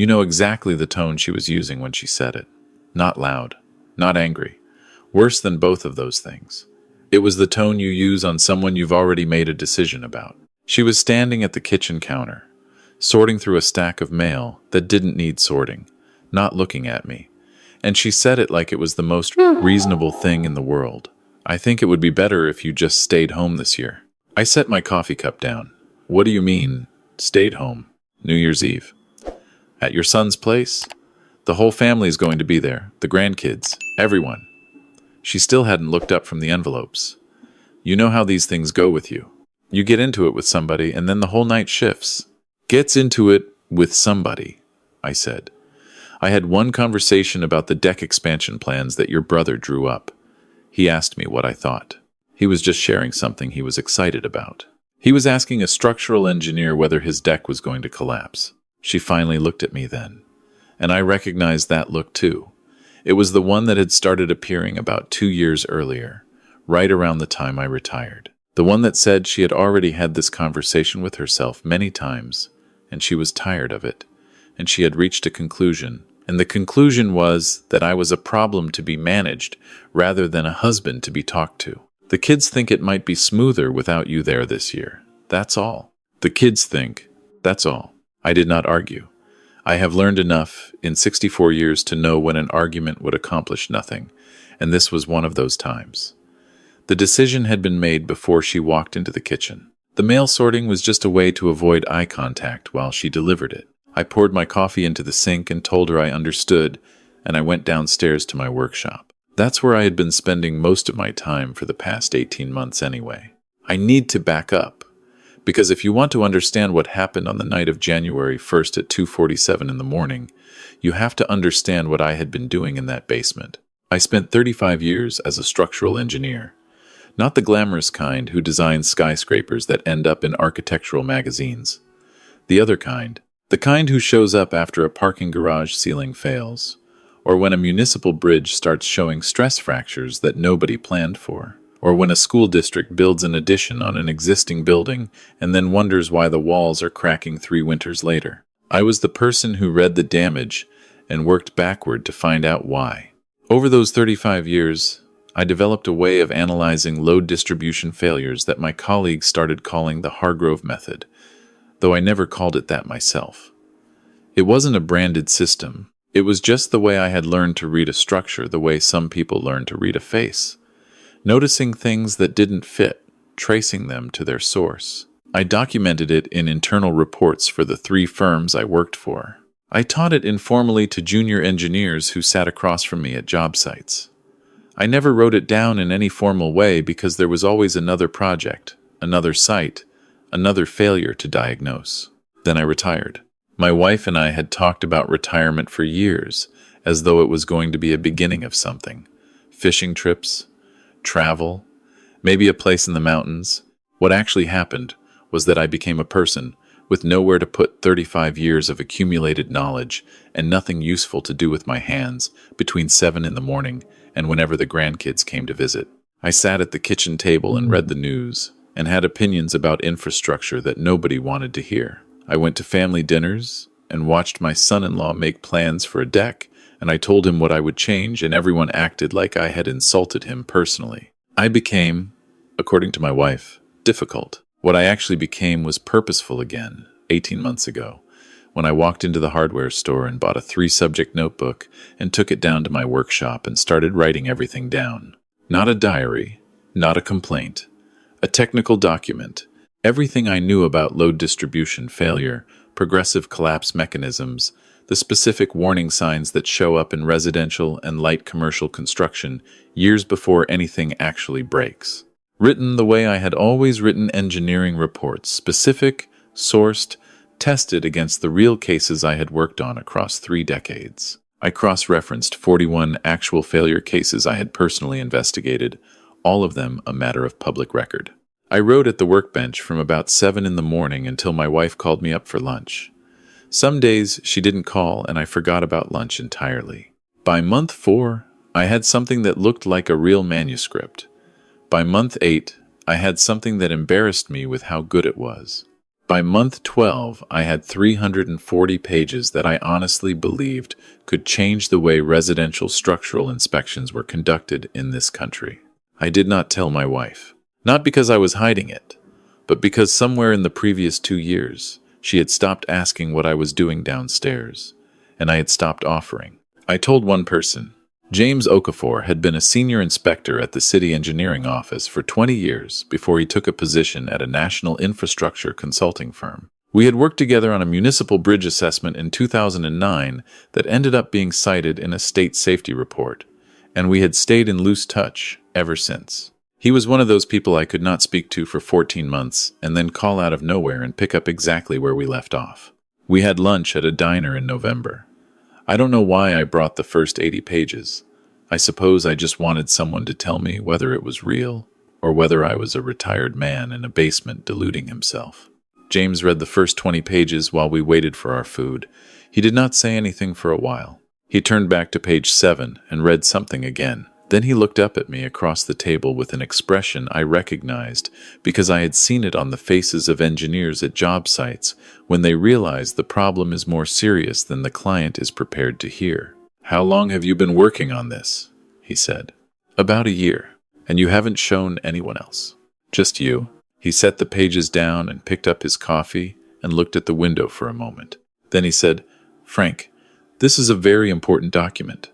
You know exactly the tone she was using when she said it. Not loud, not angry. Worse than both of those things. It was the tone you use on someone you've already made a decision about. She was standing at the kitchen counter, sorting through a stack of mail that didn't need sorting, not looking at me. And she said it like it was the most reasonable thing in the world. I think it would be better if you just stayed home this year. I set my coffee cup down. What do you mean, stayed home? New Year's Eve. At your son's place? The whole family is going to be there. The grandkids. Everyone. She still hadn't looked up from the envelopes. You know how these things go with you. You get into it with somebody, and then the whole night shifts. Gets into it with somebody, I said. I had one conversation about the deck expansion plans that your brother drew up. He asked me what I thought. He was just sharing something he was excited about. He was asking a structural engineer whether his deck was going to collapse. She finally looked at me then, and I recognized that look too. It was the one that had started appearing about 2 years earlier, right around the time I retired. The one that said she had already had this conversation with herself many times, and she was tired of it, and she had reached a conclusion. And the conclusion was that I was a problem to be managed rather than a husband to be talked to. The kids think it might be smoother without you there this year. That's all. The kids think. That's all. I did not argue. I have learned enough in 64 years to know when an argument would accomplish nothing, and this was one of those times. The decision had been made before she walked into the kitchen. The mail sorting was just a way to avoid eye contact while she delivered it. I poured my coffee into the sink and told her I understood, and I went downstairs to my workshop. That's where I had been spending most of my time for the past 18 months anyway. I need to back up, because if you want to understand what happened on the night of January 1st at 2:47 in the morning, you have to understand what I had been doing in that basement. I spent 35 years as a structural engineer. Not the glamorous kind who designs skyscrapers that end up in architectural magazines. The other kind. The kind who shows up after a parking garage ceiling fails, or when a municipal bridge starts showing stress fractures that nobody planned for, or when a school district builds an addition on an existing building and then wonders why the walls are cracking 3 winters later. I was the person who read the damage and worked backward to find out why. Over those 35 years, I developed a way of analyzing load distribution failures that my colleagues started calling the Hargrove method, though I never called it that myself. It wasn't a branded system. It was just the way I had learned to read a structure the way some people learn to read a face. Noticing things that didn't fit, tracing them to their source. I documented it in internal reports for the 3 firms I worked for. I taught it informally to junior engineers who sat across from me at job sites. I never wrote it down in any formal way because there was always another project, another site, another failure to diagnose. Then I retired. My wife and I had talked about retirement for years, as though it was going to be a beginning of something. Fishing trips, travel, maybe a place in the mountains. What actually happened was that I became a person with nowhere to put 35 years of accumulated knowledge and nothing useful to do with my hands between 7 in the morning and whenever the grandkids came to visit. I sat at the kitchen table and read the news, and had opinions about infrastructure that nobody wanted to hear. I went to family dinners and watched my son-in-law make plans for a deck, and I told him what I would change, and everyone acted like I had insulted him personally. I became, according to my wife, difficult. What I actually became was purposeful again, 18 months ago, when I walked into the hardware store and bought a 3-subject notebook and took it down to my workshop and started writing everything down. Not a diary, not a complaint. A technical document, everything I knew about load distribution failure, progressive collapse mechanisms, the specific warning signs that show up in residential and light commercial construction years before anything actually breaks. Written the way I had always written engineering reports, specific, sourced, tested against the real cases I had worked on across 3 decades. I cross-referenced 41 actual failure cases I had personally investigated, all of them a matter of public record. I wrote at the workbench from about 7 in the morning until my wife called me up for lunch. Some days she didn't call and I forgot about lunch entirely. By month 4, I had something that looked like a real manuscript. By month 8, I had something that embarrassed me with how good it was. By month 12, I had 340 pages that I honestly believed could change the way residential structural inspections were conducted in this country. I did not tell my wife. Not because I was hiding it, but because somewhere in the previous 2 years, she had stopped asking what I was doing downstairs, and I had stopped offering. I told one person. James Okafor had been a senior inspector at the city engineering office for 20 years before he took a position at a national infrastructure consulting firm. We had worked together on a municipal bridge assessment in 2009 that ended up being cited in a state safety report, and we had stayed in loose touch ever since. He was one of those people I could not speak to for 14 months and then call out of nowhere and pick up exactly where we left off. We had lunch at a diner in November. I don't know why I brought the first 80 pages. I suppose I just wanted someone to tell me whether it was real or whether I was a retired man in a basement deluding himself. James read the first 20 pages while we waited for our food. He did not say anything for a while. He turned back to page 7 and read something again. Then he looked up at me across the table with an expression I recognized because I had seen it on the faces of engineers at job sites when they realize the problem is more serious than the client is prepared to hear. "How long have you been working on this?" he said. "About a year. And you haven't shown anyone else?" "Just you." He set the pages down and picked up his coffee and looked at the window for a moment. Then he said, "Frank, this is a very important document.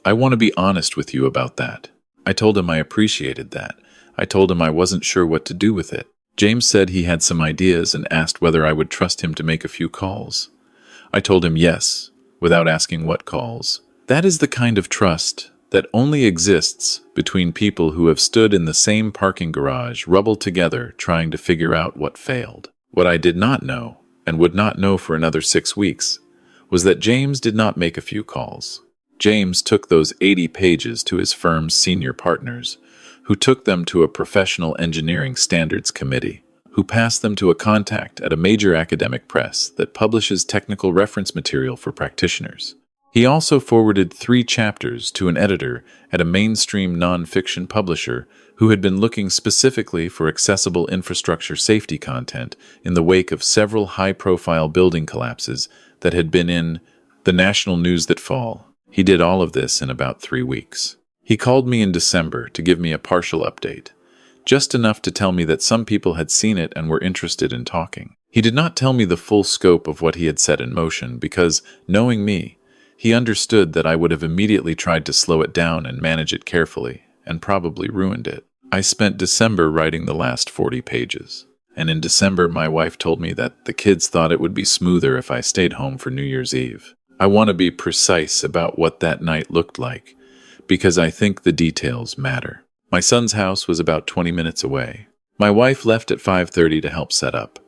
I want to be honest with you about that." I told him I appreciated that. I told him I wasn't sure what to do with it. James said he had some ideas and asked whether I would trust him to make a few calls. I told him yes, without asking what calls. That is the kind of trust that only exists between people who have stood in the same parking garage, rubbled together, trying to figure out what failed. What I did not know, and would not know for another 6 weeks, was that James did not make a few calls. James took those 80 pages to his firm's senior partners, who took them to a professional engineering standards committee, who passed them to a contact at a major academic press that publishes technical reference material for practitioners. He also forwarded 3 chapters to an editor at a mainstream non-fiction publisher who had been looking specifically for accessible infrastructure safety content in the wake of several high-profile building collapses that had been in the national news that fall. He did all of this in about 3 weeks. He called me in December to give me a partial update, just enough to tell me that some people had seen it and were interested in talking. He did not tell me the full scope of what he had set in motion because, knowing me, he understood that I would have immediately tried to slow it down and manage it carefully, and probably ruined it. I spent December writing the last 40 pages, and in December my wife told me that the kids thought it would be smoother if I stayed home for New Year's Eve. I want to be precise about what that night looked like, because I think the details matter. My son's house was about 20 minutes away. My wife left at 5:30 to help set up.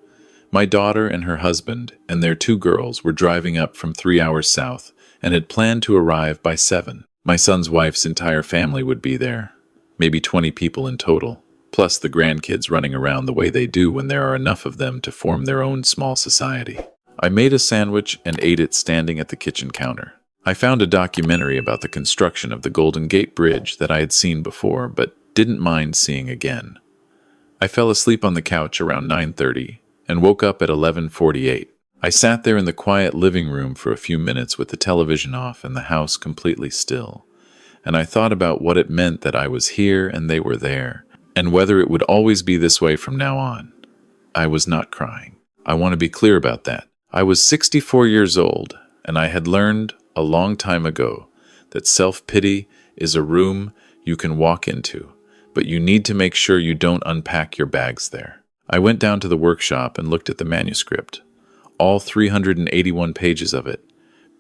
My daughter and her husband and their 2 girls were driving up from 3 hours south and had planned to arrive by 7. My son's wife's entire family would be there, maybe 20 people in total, plus the grandkids running around the way they do when there are enough of them to form their own small society. I made a sandwich and ate it standing at the kitchen counter. I found a documentary about the construction of the Golden Gate Bridge that I had seen before, but didn't mind seeing again. I fell asleep on the couch around 9:30 and woke up at 11:48. I sat there in the quiet living room for a few minutes with the television off and the house completely still, and I thought about what it meant that I was here and they were there, and whether it would always be this way from now on. I was not crying. I want to be clear about that. I was 64 years old, and I had learned a long time ago that self-pity is a room you can walk into, but you need to make sure you don't unpack your bags there. I went down to the workshop and looked at the manuscript, all 381 pages of it,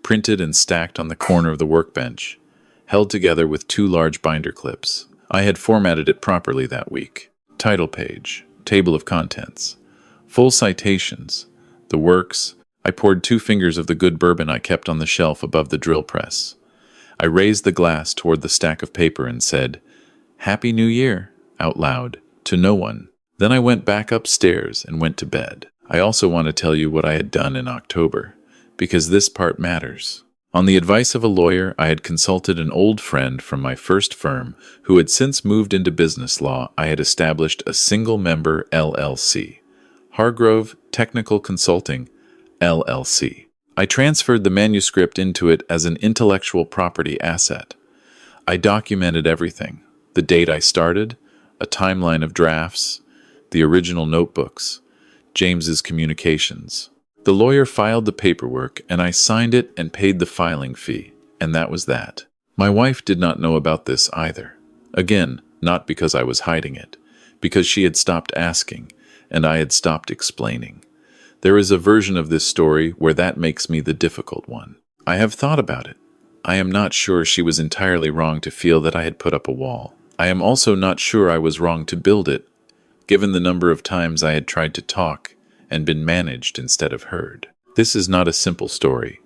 printed and stacked on the corner of the workbench, held together with 2 large binder clips. I had formatted it properly that week. Title page, table of contents, full citations, the works. I poured 2 fingers of the good bourbon I kept on the shelf above the drill press. I raised the glass toward the stack of paper and said, "Happy New Year," out loud, to no one. Then I went back upstairs and went to bed. I also want to tell you what I had done in October, because this part matters. On the advice of a lawyer, I had consulted an old friend from my first firm who had since moved into business law. I had established a single-member LLC, Hargrove Technical Consulting, LLC. I transferred the manuscript into it as an intellectual property asset. I documented everything: the date I started, a timeline of drafts, the original notebooks, James's communications. The lawyer filed the paperwork, and I signed it and paid the filing fee, and that was that. My wife did not know about this either. Again, not because I was hiding it, because she had stopped asking, and I had stopped explaining. There is a version of this story where that makes me the difficult one. I have thought about it. I am not sure she was entirely wrong to feel that I had put up a wall. I am also not sure I was wrong to build it, given the number of times I had tried to talk and been managed instead of heard. This is not a simple story.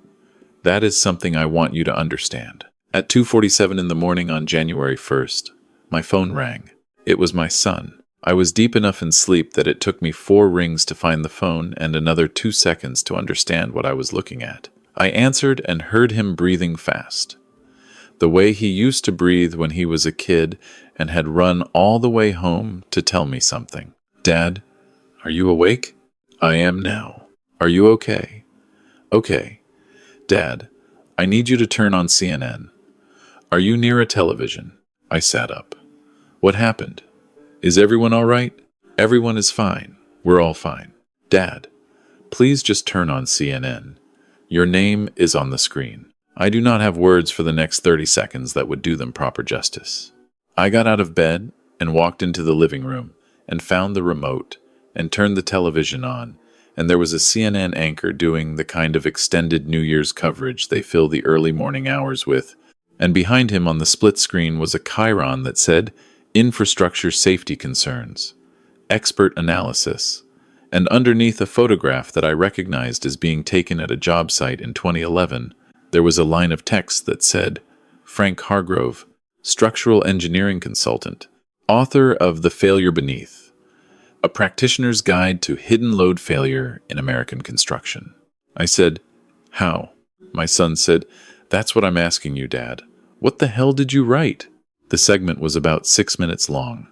That is something I want you to understand. At 2:47 in the morning on January 1st, my phone rang. It was my son. I was deep enough in sleep that it took me 4 rings to find the phone and another 2 seconds to understand what I was looking at. I answered and heard him breathing fast, the way he used to breathe when he was a kid and had run all the way home to tell me something. "Dad, are you awake?" "I am now." "Are you okay?" "Okay." "Dad, I need you to turn on CNN. Are you near a television?" I sat up. "What happened? Is everyone all right?" "Everyone is fine. We're all fine." "Dad, please just turn on CNN. Your name is on the screen." I do not have words for the next 30 seconds that would do them proper justice. I got out of bed and walked into the living room and found the remote and turned the television on, and there was a CNN anchor doing the kind of extended New Year's coverage they fill the early morning hours with, and behind him on the split screen was a chyron that said, "Infrastructure Safety Concerns, Expert Analysis," and underneath a photograph that I recognized as being taken at a job site in 2011, there was a line of text that said, "Frank Hargrove, Structural Engineering Consultant, author of The Failure Beneath, A Practitioner's Guide to Hidden Load Failure in American Construction." I said, "How?" My son said, "That's what I'm asking you, Dad. What the hell did you write?" The segment was about 6 minutes long.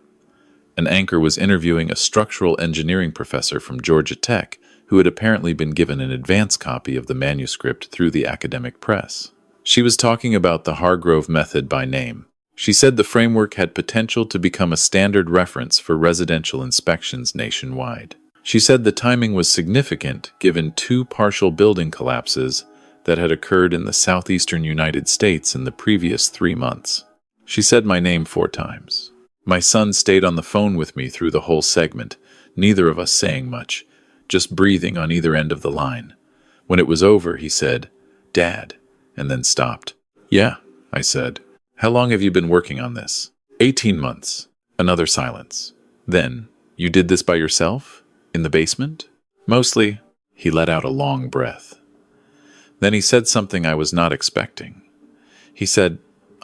An anchor was interviewing a structural engineering professor from Georgia Tech who had apparently been given an advance copy of the manuscript through the academic press. She was talking about the Hargrove method by name. She said the framework had potential to become a standard reference for residential inspections nationwide. She said the timing was significant given 2 partial building collapses that had occurred in the southeastern United States in the previous 3 months. She said my name 4 times. My son stayed on the phone with me through the whole segment, neither of us saying much, just breathing on either end of the line. When it was over, he said, "Dad," and then stopped. "Yeah," I said. "How long have you been working on this?" 18 months. Another silence. Then, "You did this by yourself? In the basement?" "Mostly." He let out a long breath. Then he said something I was not expecting. He said,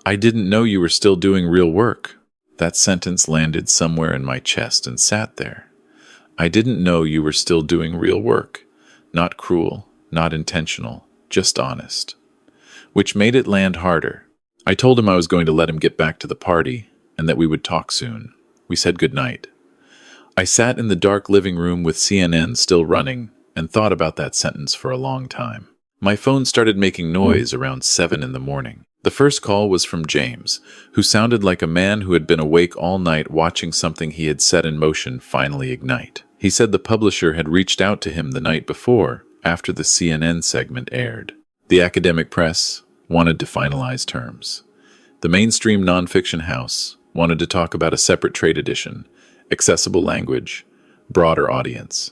"I didn't know you were still doing real work." That sentence landed somewhere in my chest and sat there. "I didn't know you were still doing real work. Not cruel, not intentional, just honest." Which made it land harder. I told him I was going to let him get back to the party and that we would talk soon. We said goodnight. I sat in the dark living room with CNN still running and thought about that sentence for a long time. My phone started making noise around 7 in the morning. The first call was from James, who sounded like a man who had been awake all night watching something he had set in motion finally ignite. He said the publisher had reached out to him the night before, after the CNN segment aired. The academic press wanted to finalize terms. The mainstream nonfiction house wanted to talk about a separate trade edition, accessible language, broader audience.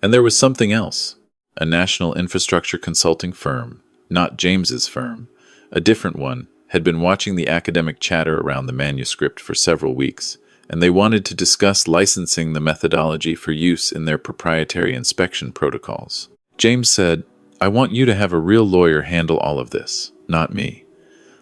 And there was something else. A national infrastructure consulting firm, not James's firm, a different one, had been watching the academic chatter around the manuscript for several weeks, and they wanted to discuss licensing the methodology for use in their proprietary inspection protocols. James said, "I want you to have a real lawyer handle all of this, not me.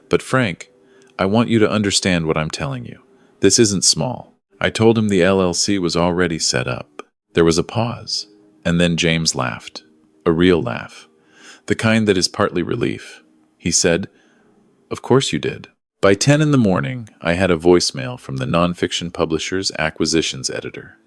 But Frank, I want you to understand what I'm telling you. This isn't small." I told him the LLC was already set up. There was a pause, and then James laughed. A real laugh. The kind that is partly relief. He said, "Of course you did." By 10 in the morning, I had a voicemail from the nonfiction publisher's acquisitions editor.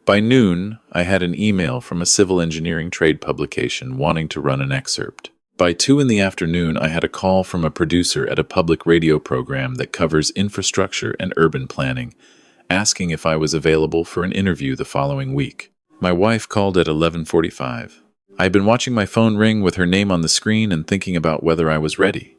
By noon, I had an email from a civil engineering trade publication wanting to run an excerpt. By 2 in the afternoon, I had a call from a producer at a public radio program that covers infrastructure and urban planning, asking if I was available for an interview the following week. My wife called at 11:45. I had been watching my phone ring with her name on the screen and thinking about whether I was ready.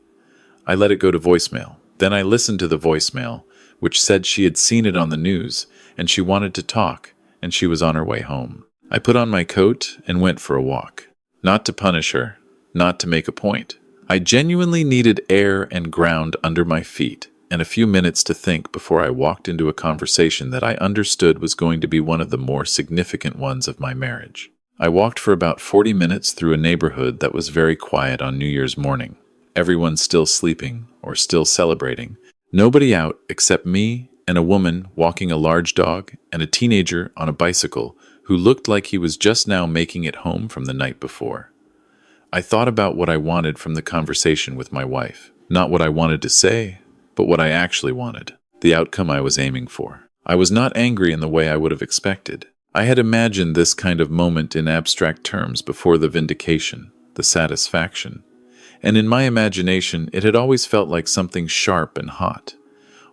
I let it go to voicemail. Then I listened to the voicemail, which said she had seen it on the news, and she wanted to talk, and she was on her way home. I put on my coat and went for a walk. Not to punish her, not to make a point. I genuinely needed air and ground under my feet, and a few minutes to think before I walked into a conversation that I understood was going to be one of the more significant ones of my marriage. I walked for about 40 minutes through a neighborhood that was very quiet on New Year's morning. Everyone still sleeping or still celebrating. Nobody out except me and a woman walking a large dog and a teenager on a bicycle who looked like he was just now making it home from the night before. I thought about what I wanted from the conversation with my wife. Not what I wanted to say, but what I actually wanted. The outcome I was aiming for. I was not angry in the way I would have expected. I had imagined this kind of moment in abstract terms before the vindication, the satisfaction. And in my imagination, it had always felt like something sharp and hot.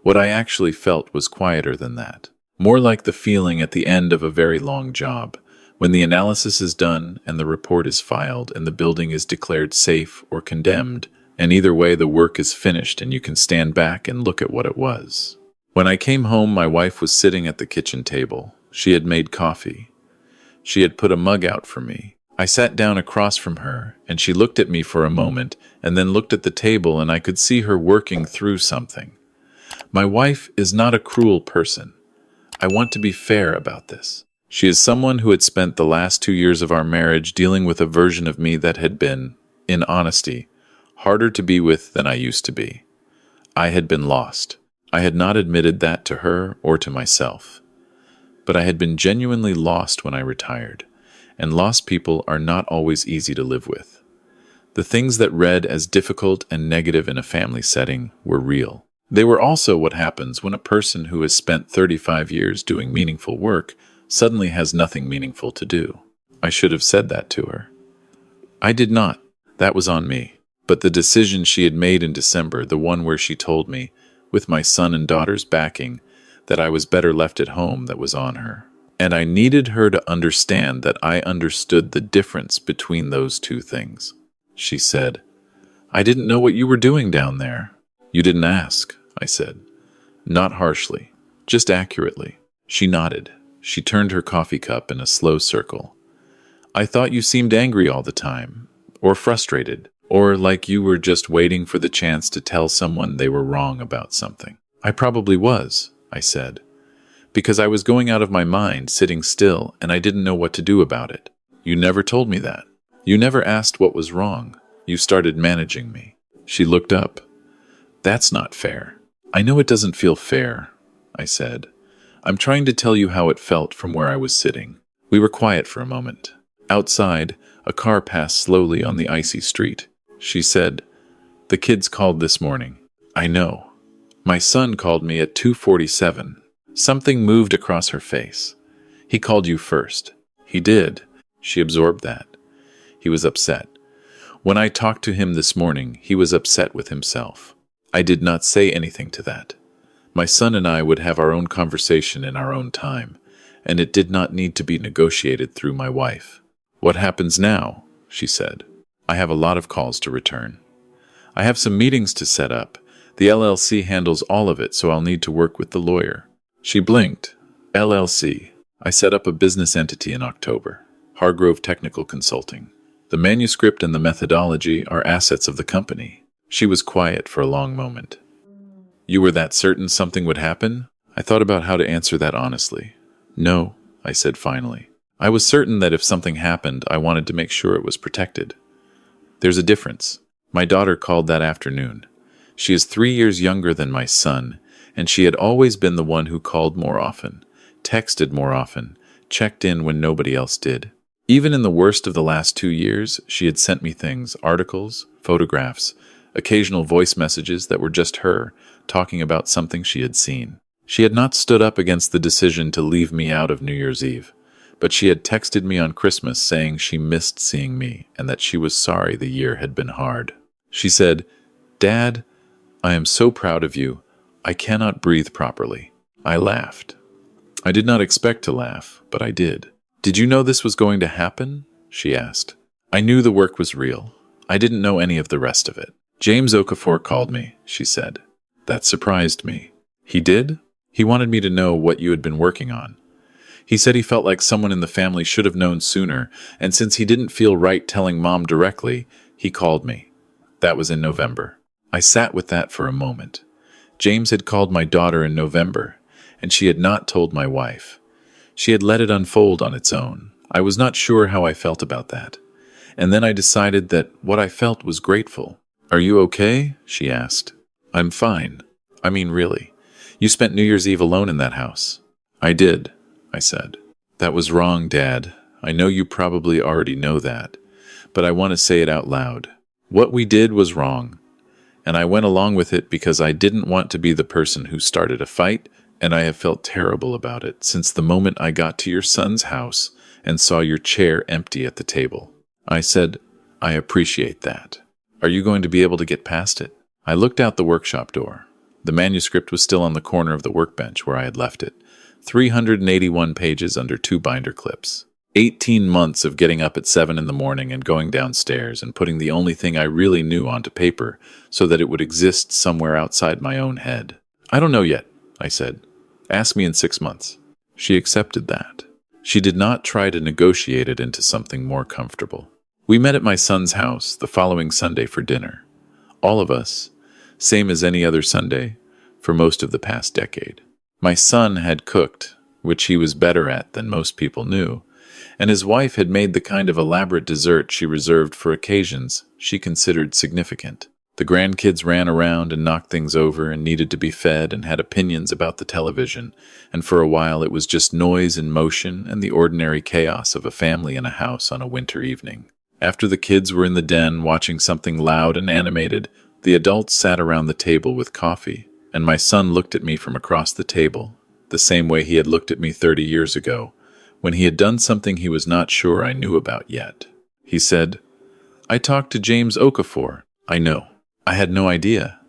What I actually felt was quieter than that. More like the feeling at the end of a very long job, when the analysis is done and the report is filed and the building is declared safe or condemned, and either way the work is finished and you can stand back and look at what it was. When I came home, my wife was sitting at the kitchen table. She had made coffee. She had put a mug out for me. I sat down across from her, and she looked at me for a moment, and then looked at the table, and I could see her working through something. My wife is not a cruel person. I want to be fair about this. She is someone who had spent the last 2 years of our marriage dealing with a version of me that had been, in honesty, harder to be with than I used to be. I had been lost. I had not admitted that to her or to myself. But I had been genuinely lost when I retired, and lost people are not always easy to live with. The things that read as difficult and negative in a family setting were real. They were also what happens when a person who has spent 35 years doing meaningful work suddenly has nothing meaningful to do. I should have said that to her. I did not. That was on me. But the decision she had made in December, the one where she told me, with my son and daughter's backing, that I was better left at home, that was on her. And I needed her to understand that I understood the difference between those two things. She said, "I didn't know what you were doing down there." "You didn't ask," I said. Not harshly, just accurately. She nodded. She turned her coffee cup in a slow circle. "I thought you seemed angry all the time, or frustrated, or like you were just waiting for the chance to tell someone they were wrong about something." "I probably was," I said, "because I was going out of my mind, sitting still, and I didn't know what to do about it." "You never told me that. You never asked what was wrong. You started managing me." She looked up. "That's not fair." "I know it doesn't feel fair," I said. "I'm trying to tell you how it felt from where I was sitting." We were quiet for a moment. Outside, a car passed slowly on the icy street. She said, "The kids called this morning." "I know. My son called me at 2:47. Something moved across her face. "He called you first." "He did." She absorbed that. He was upset. When I talked to him this morning, he was upset with himself. I did not say anything to that. My son and I would have our own conversation in our own time, and it did not need to be negotiated through my wife. "What happens now?" she said. "I have a lot of calls to return. I have some meetings to set up. The LLC handles all of it, so I'll need to work with the lawyer." She blinked. "LLC. I set up a business entity in October. Hargrove Technical Consulting. The manuscript and the methodology are assets of the company." She was quiet for a long moment. "You were that certain something would happen?" I thought about how to answer that honestly. "No," I said finally. "I was certain that if something happened, I wanted to make sure it was protected. There's a difference." My daughter called that afternoon. She is 3 years younger than my son, and she had always been the one who called more often, texted more often, checked in when nobody else did. Even in the worst of the last 2 years, she had sent me things, articles, photographs, occasional voice messages that were just her, talking about something she had seen. She had not stood up against the decision to leave me out of New Year's Eve. but she had texted me on Christmas saying she missed seeing me and that she was sorry the year had been hard. She said, "Dad, I am so proud of you. I cannot breathe properly." I laughed. I did not expect to laugh, but I did. "Did you know this was going to happen?" she asked. I knew the work was real. I didn't know any of the rest of it. "James Okafor called me," she said. That surprised me. "He did?" "He wanted me to know what you had been working on. He said he felt like someone in the family should have known sooner, and since he didn't feel right telling Mom directly, he called me. That was in November." I sat with that for a moment. James had called my daughter in November, and she had not told my wife. She had let it unfold on its own. I was not sure how I felt about that. And then I decided that what I felt was grateful. "Are you okay?" she asked. "I'm fine. I mean, really. You spent New Year's Eve alone in that house." "I did," I said. "That was wrong, Dad. I know you probably already know that, but I want to say it out loud. What we did was wrong, and I went along with it because I didn't want to be the person who started a fight, and I have felt terrible about it since the moment I got to your son's house and saw your chair empty at the table." I said, "I appreciate that. Are you going to be able to get past it?" I looked out the workshop door. The manuscript was still on the corner of the workbench where I had left it. 381 pages under 2 binder clips. 18 months of getting up at 7 in the morning and going downstairs and putting the only thing I really knew onto paper so that it would exist somewhere outside my own head. "I don't know yet," I said. "Ask me in 6 months." She accepted that. She did not try to negotiate it into something more comfortable. We met at my son's house the following Sunday for dinner. All of us, same as any other Sunday, for most of the past decade. My son had cooked, which he was better at than most people knew, and his wife had made the kind of elaborate dessert she reserved for occasions she considered significant. The grandkids ran around and knocked things over and needed to be fed and had opinions about the television, and for a while it was just noise and motion and the ordinary chaos of a family in a house on a winter evening. After the kids were in the den watching something loud and animated, the adults sat around the table with coffee, and my son looked at me from across the table, the same way he had looked at me 30 years ago, when he had done something he was not sure I knew about yet. He said, "I talked to James Okafor." "I know. I had no idea."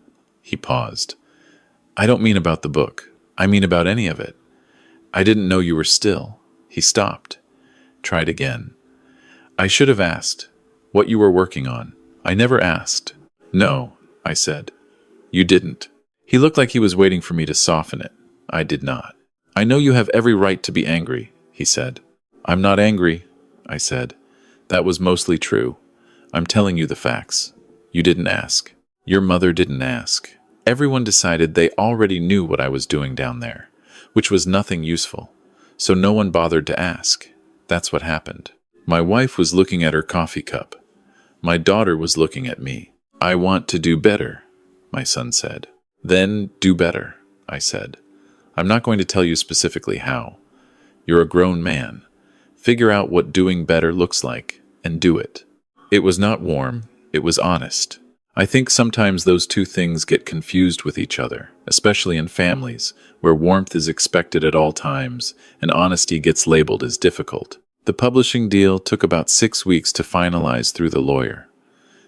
He paused. "I don't mean about the book. I mean about any of it. I didn't know you were still." He stopped. Tried again. "I should have asked what you were working on. I never asked." "No," I said. "You didn't." He looked like he was waiting for me to soften it. I did not. "I know you have every right to be angry," he said. "I'm not angry," I said. "That was mostly true. I'm telling you the facts. You didn't ask. Your mother didn't ask. Everyone decided they already knew what I was doing down there, which was nothing useful. So no one bothered to ask. That's what happened." My wife was looking at her coffee cup. My daughter was looking at me. "I want to do better," my son said. "Then do better," I said. "I'm not going to tell you specifically how. You're a grown man. Figure out what doing better looks like, and do it." It was not warm. It was honest. I think sometimes those two things get confused with each other, especially in families, where warmth is expected at all times, and honesty gets labeled as difficult. The publishing deal took about 6 weeks to finalize through the lawyer.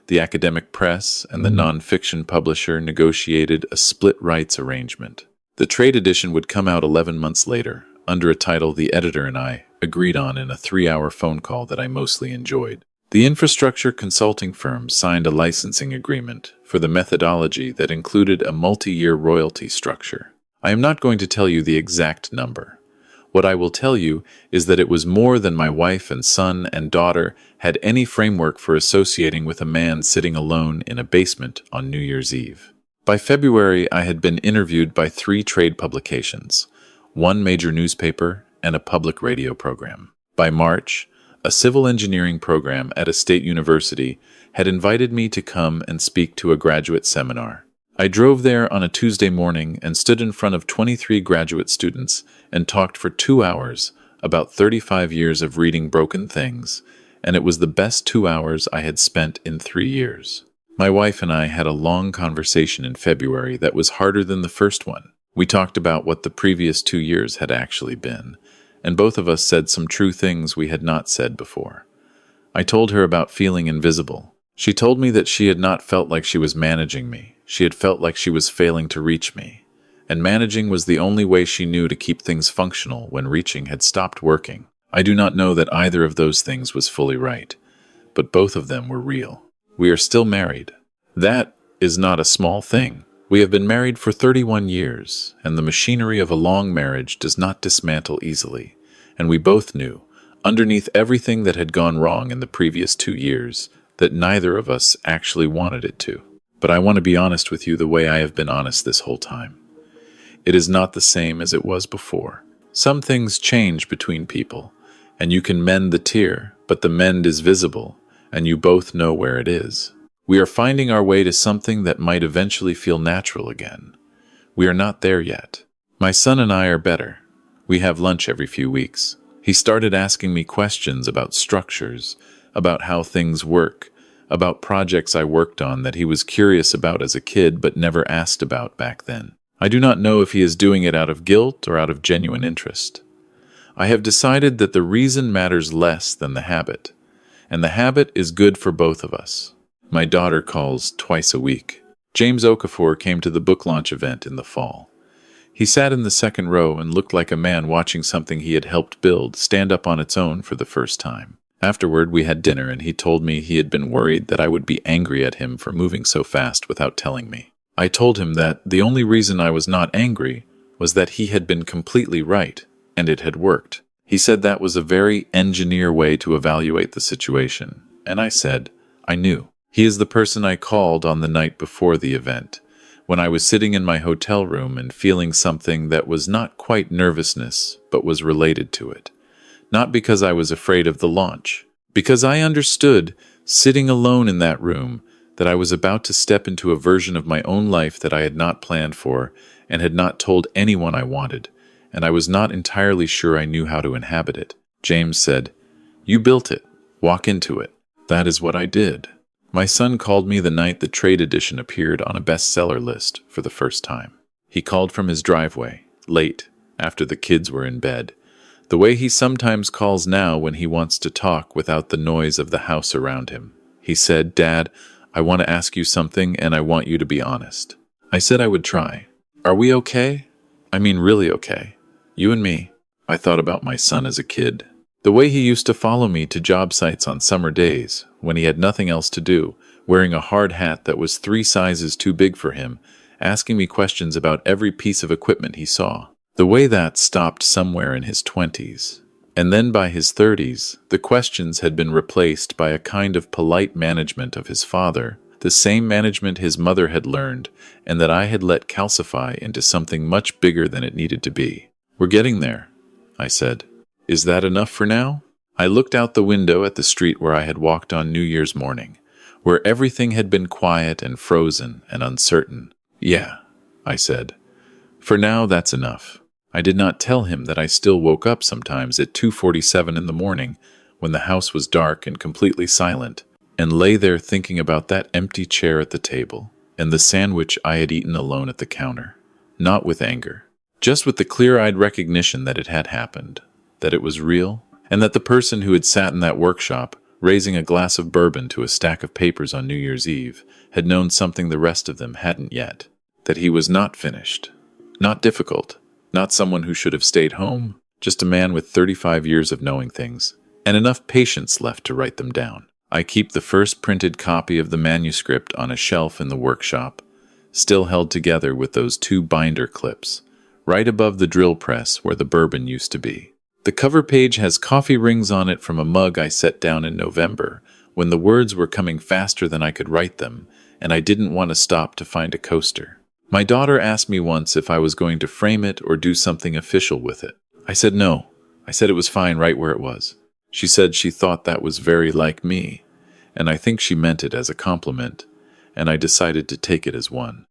The academic press and the nonfiction publisher negotiated a split rights arrangement. The trade edition would come out 11 months later, under a title the editor and I agreed on in a 3-hour phone call that I mostly enjoyed. The infrastructure consulting firm signed a licensing agreement for the methodology that included a multi-year royalty structure. I am not going to tell you the exact number. What I will tell you is that it was more than my wife and son and daughter had any framework for associating with a man sitting alone in a basement on New Year's Eve. By February, I had been interviewed by 3 trade publications, 1 major newspaper, and a public radio program. By March, a civil engineering program at a state university had invited me to come and speak to a graduate seminar. I drove there on a Tuesday morning and stood in front of 23 graduate students and talked for 2 hours about 35 years of reading broken things, and it was the best 2 hours I had spent in 3 years. My wife and I had a long conversation in February that was harder than the first one. We talked about what the previous 2 years had actually been, and both of us said some true things we had not said before. I told her about feeling invisible. She told me that she had not felt like she was managing me. She had felt like she was failing to reach me. And managing was the only way she knew to keep things functional when reaching had stopped working. I do not know that either of those things was fully right, but both of them were real. We are still married. That is not a small thing. We have been married for 31 years, and the machinery of a long marriage does not dismantle easily. And we both knew, underneath everything that had gone wrong in the previous 2 years, that neither of us actually wanted it to. But I want to be honest with you the way I have been honest this whole time. It is not the same as it was before. Some things change between people, and you can mend the tear, but the mend is visible, and you both know where it is. We are finding our way to something that might eventually feel natural again. We are not there yet. My son and I are better. We have lunch every few weeks. He started asking me questions about structures, about how things work, about projects I worked on that he was curious about as a kid but never asked about back then. I do not know if he is doing it out of guilt or out of genuine interest. I have decided that the reason matters less than the habit, and the habit is good for both of us. My daughter calls twice a week. James Okafor came to the book launch event in the fall. He sat in the second row and looked like a man watching something he had helped build stand up on its own for the first time. Afterward, we had dinner, and he told me he had been worried that I would be angry at him for moving so fast without telling me. I told him that the only reason I was not angry was that he had been completely right, and it had worked. He said that was a very engineer way to evaluate the situation, and I said, I knew. He is the person I called on the night before the event, when I was sitting in my hotel room and feeling something that was not quite nervousness, but was related to it. Not because I was afraid of the launch, because I understood, sitting alone in that room, that I was about to step into a version of my own life that I had not planned for and had not told anyone I wanted, and I was not entirely sure I knew how to inhabit it. James said, "You built it. Walk into it." That is what I did. My son called me the night the trade edition appeared on a bestseller list for the first time. He called from his driveway, late, after the kids were in bed, the way he sometimes calls now when he wants to talk without the noise of the house around him. He said, "Dad, I want to ask you something, and I want you to be honest." I said I would try. "Are we okay? I mean really okay. You and me." I thought about my son as a kid. The way he used to follow me to job sites on summer days, when he had nothing else to do, wearing a hard hat that was 3 sizes too big for him, asking me questions about every piece of equipment he saw. The way that stopped somewhere in his 20s. And then by his 30s, the questions had been replaced by a kind of polite management of his father, the same management his mother had learned, and that I had let calcify into something much bigger than it needed to be. "We're getting there," I said. "Is that enough for now?" I looked out the window at the street where I had walked on New Year's morning, where everything had been quiet and frozen and uncertain. "Yeah," I said. "For now, that's enough." I did not tell him that I still woke up sometimes at 2:47 in the morning when the house was dark and completely silent, and lay there thinking about that empty chair at the table and the sandwich I had eaten alone at the counter. Not with anger, just with the clear-eyed recognition that it had happened, that it was real, and that the person who had sat in that workshop, raising a glass of bourbon to a stack of papers on New Year's Eve, had known something the rest of them hadn't yet, that he was not finished, not difficult, not someone who should have stayed home, just a man with 35 years of knowing things, and enough patience left to write them down. I keep the first printed copy of the manuscript on a shelf in the workshop, still held together with those 2 binder clips, right above the drill press where the bourbon used to be. The cover page has coffee rings on it from a mug I set down in November, when the words were coming faster than I could write them, and I didn't want to stop to find a coaster. My daughter asked me once if I was going to frame it or do something official with it. I said no. I said it was fine right where it was. She said she thought that was very like me, and I think she meant it as a compliment, and I decided to take it as one.